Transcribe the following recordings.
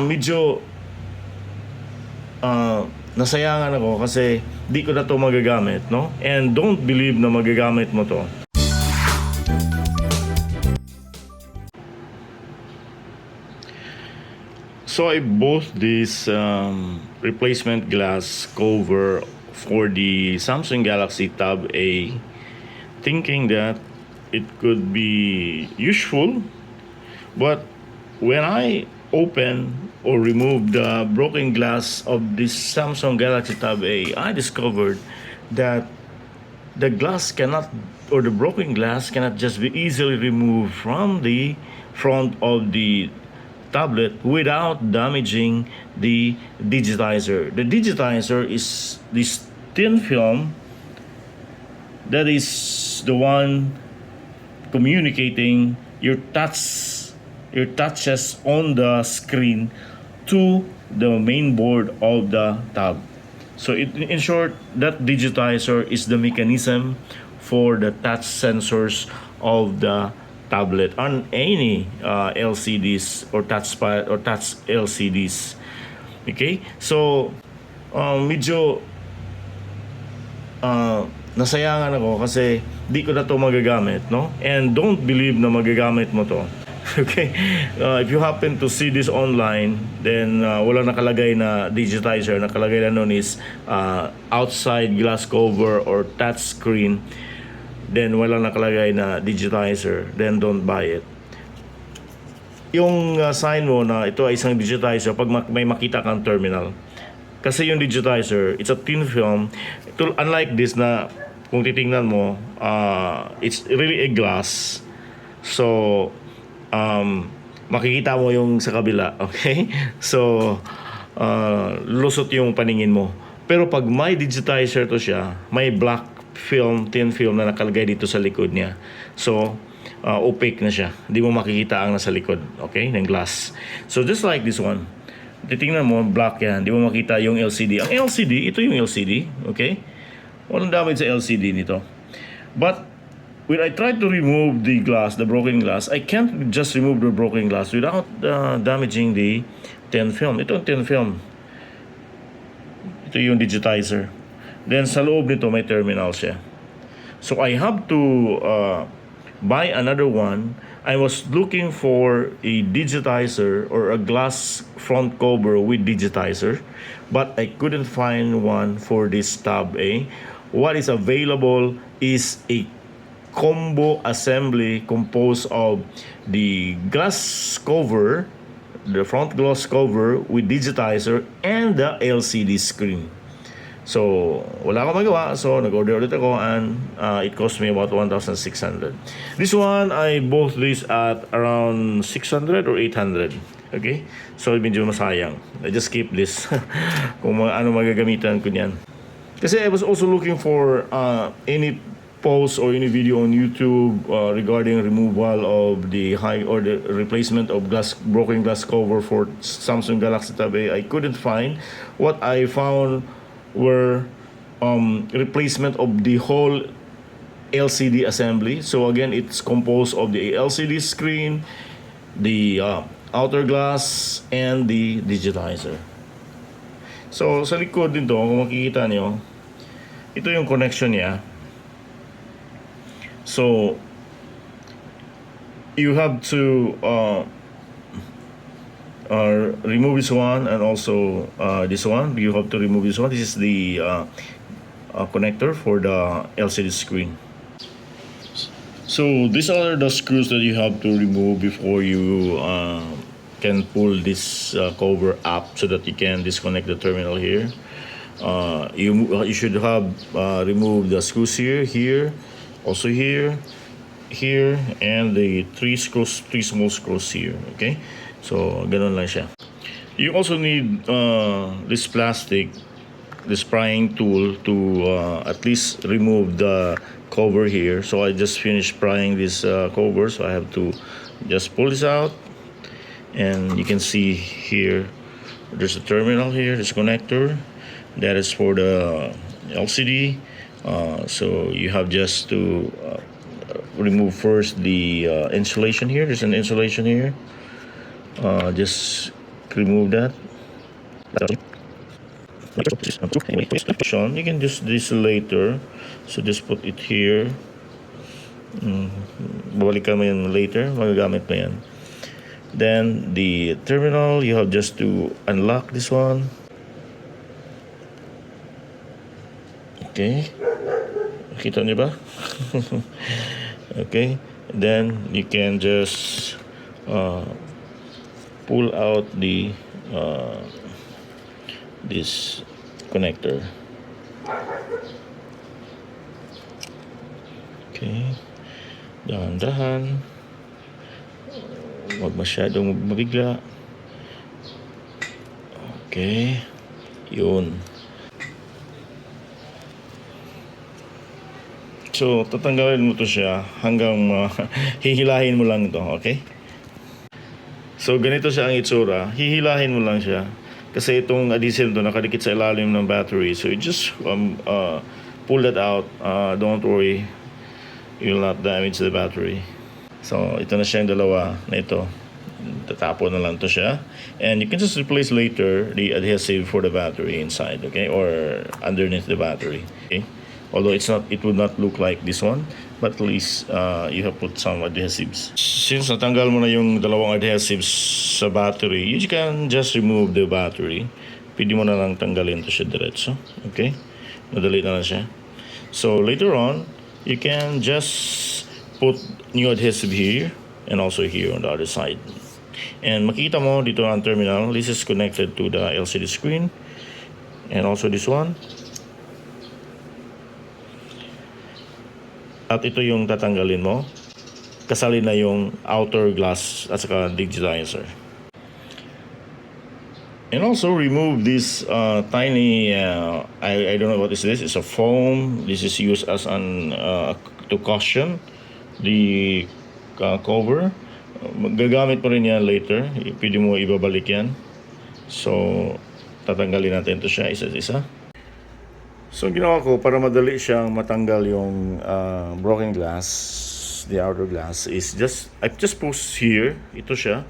medyo nasayangan ako kasi di ko na to magagamit, no? And don't believe na magagamit mo to. So I bought this replacement glass cover for the Samsung Galaxy Tab A, thinking that it could be useful. But when I open or remove the broken glass of this Samsung Galaxy Tab A, I discovered that the glass cannot, or the broken glass cannot just be easily removed from the front of the tablet without damaging the digitizer. The digitizer is this thin film that is the one communicating your touches on the screen to the main board of the tab. So in short, that digitizer is the mechanism for the touch sensors of the tablet on any LCDs or touchpad or touch LCDs. Okay? So medyo nasayangan ako kasi di ko na to magagamit, no? And don't believe na magagamit mo to. Okay? If you happen to see this online, then wala nakalagay na digitizer. Nakalagay na nun is outside glass cover or touch screen. Then wala nakalagay na digitizer. Then don't buy it. Yung sign mo na ito ay isang digitizer pag may makita kang terminal. Kasi yung digitizer, it's a thin film. Unlike this na kung titingnan mo, it's really a glass. So makikita mo yung sa kabila, okay? So lusot yung paningin mo. Pero pag may digitizer to siya, may black film, thin film na nakalagay dito sa likod niya. So opaque na siya. Hindi mo makikita ang nasa likod, okay, ng glass. So just like this one, titingnan mo, black yan. Hindi mo makita yung LCD. Ang LCD, ito yung LCD, okay? Walang damage sa LCD nito. But when I try to remove the glass, the broken glass, I can't just remove the broken glass without damaging the thin film. Ito yung thin film. Ito yung digitizer. Then sa loob nito may terminal siya. So I have to buy another one. I was looking for a digitizer or a glass front cover with digitizer, but I couldn't find one for this Tab A. What is available is a combo assembly composed of the glass cover, the front glass cover with digitizer, and the LCD screen. So wala akong magawa, so nag-order ulit ako, and it cost me about 1,600. This one, I bought this at around 600 or 800. Okay? So medyo masayang. I just keep this kung ano magagamitan ko niyan. Kasi I was also looking for any post or any video on YouTube regarding removal of the high or the replacement of broken glass cover for Samsung Galaxy Tab A. I couldn't find. What I found were replacement of the whole LCD assembly. So again, it's composed of the LCD screen, the outer glass, and the digitizer. So sa likod dito, kung makikita niyo, ito yung connection niya. So you have to remove this one, and also this one. You have to remove this one. This is the connector for the LCD screen. So these are the screws that you have to remove before you can pull this cover up so that you can disconnect the terminal here. You should have removed the screws here, also here, and the three small screws here. Okay, so ganun lang siya. You also need this plastic, this prying tool to at least remove the cover here. So I just finished prying this cover, so I have to just pull this out, and you can see here there's a terminal here, this connector that is for the LCD. So you have just to remove first the insulation here. There's an insulation here. Just remove that. You can just this later, so just put it here. Babalikan mo yan later, magagamit mo yan. Then the terminal, you have just to unlock this one. Okay, kita niyo ba? Okay, then you can just pull out the this connector. Okay, dahan-dahan, huwag masyadong mabigla. Okay, yun. So tatanggalin mo to siya hanggang hihilahin mo lang ito, okay? So ganito siya ang itsura, hihilahin mo lang siya kasi itong adhesive to nakadikit sa ilalim ng battery. So you just pull that out. Don't worry, you will not damage the battery. So ito na siya yung dalawa na ito, tatapo na lang to siya, and you can just replace later the adhesive for the battery inside, okay, or underneath the battery, okay? Although it would not look like this one, but at least you have put some adhesives. Since natanggal mo na yung dalawang adhesives sa battery, you can just remove the battery. Pwede mo na lang tanggalin to siya diretso, okay? Madali na lang siya. So later on, you can just put new adhesive here and also here on the other side. And makikita mo dito ang terminal, this is connected to the LCD screen, and also this one. At ito yung tatanggalin mo. Kasali na yung outer glass at saka digitizer. And also remove this tiny, I don't know what is this. It's a foam. This is used as an to cushion the cover. Gagamit mo rin yan later. Pwede mo ibabalik yan. So tatanggalin natin ito siya isa-isa. So ginawa ko para madali siyang matanggal yung broken glass, the outer glass, is I just push here, ito siya,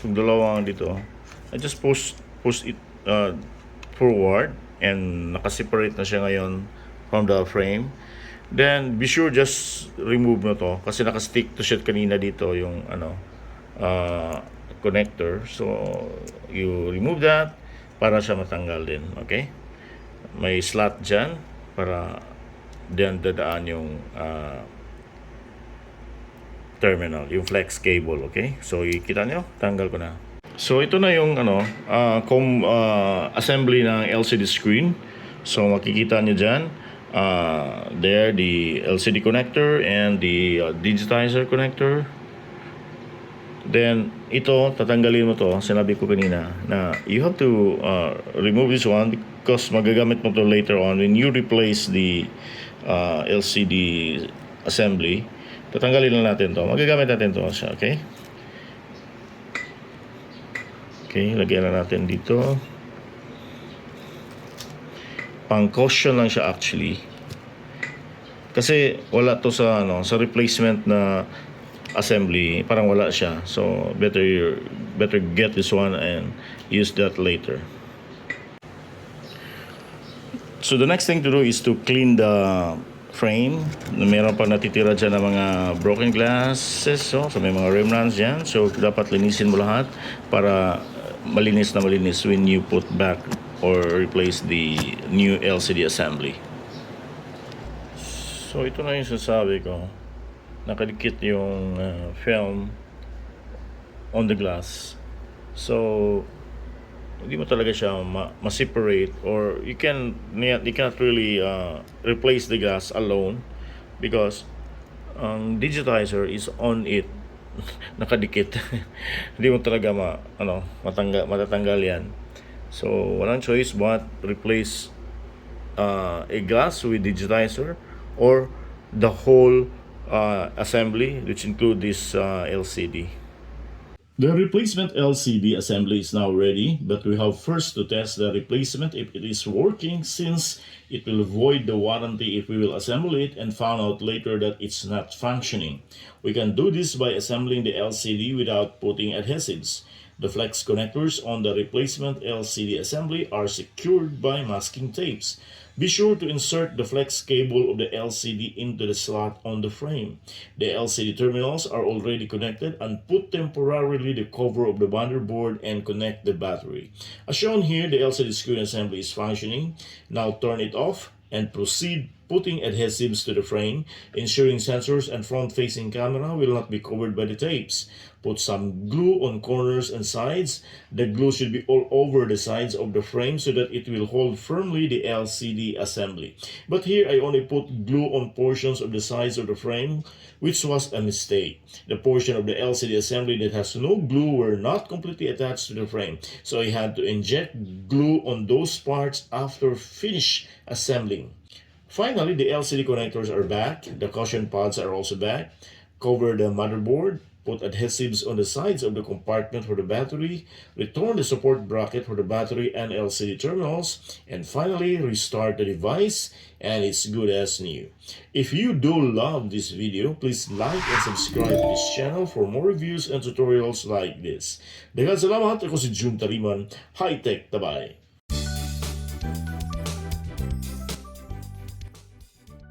yung dalawang dito. I just push it forward, and nakaseparate na siya ngayon from the frame. Then be sure just remove na to kasi nakastick to siya kanina dito yung connector. So you remove that para siya matanggal din, okay? May slot dyan para diyan dadaan yung terminal, yung flex cable, okay? So ikita nyo, tanggal ko na. So ito na yung assembly ng LCD screen. So makikita nyo dyan, there the LCD connector and the digitizer connector. Then ito, tatanggalin mo to. Sinabi ko kanina na you have to remove this one because magagamit mo to later on when you replace the LCD assembly. Tatanggalin lang natin to. Magagamit natin to siya, okay? Okay, lagyan na natin dito. Pang caution lang siya actually. Kasi wala to sa sa replacement na assembly, parang wala siya. So better get this one and use that later. So the next thing to do is to clean the frame. Meron pa natitira dyan ng mga broken glasses, so may mga remnants dyan. So dapat linisin mo lahat para malinis na malinis when you put back or replace the new LCD assembly. So ito na yung sasabi ko. Nakadikit yung film on the glass. So hindi mo talaga siya ma-separate, or you cannot really replace the glass alone because digitizer is on it. Nakadikit. Hindi mo talaga matatanggal yan. So walang choice but replace a glass with digitizer or the whole assembly, which include this LCD. The replacement LCD assembly is now ready, but we have first to test the replacement if it is working, since it will void the warranty if we will assemble it and found out later that it's not functioning. We can do this by assembling the LCD without putting adhesives. The flex connectors on the replacement LCD assembly are secured by masking tapes. Be sure to insert the flex cable of the LCD into the slot on the frame. The LCD terminals are already connected, and put temporarily the cover of the motherboard and connect the battery. As shown here, the LCD screen assembly is functioning. Now turn it off and proceed putting adhesives to the frame, ensuring sensors and front-facing camera will not be covered by the tapes. Put some glue on corners and sides. The glue should be all over the sides of the frame so that it will hold firmly the LCD assembly. But here I only put glue on portions of the sides of the frame, which was a mistake. The portion of the LCD assembly that has no glue were not completely attached to the frame, so I had to inject glue on those parts after finish assembling. Finally, the LCD connectors are back. The cushion pods are also back. Cover the motherboard. Put adhesives on the sides of the compartment for the battery. Return the support bracket for the battery and LCD terminals. And finally, restart the device, and it's good as new. If you do love this video, please like and subscribe to this channel for more reviews and tutorials like this. Daghang salamat. Ako si Jun Tariman. High Tech Tabay.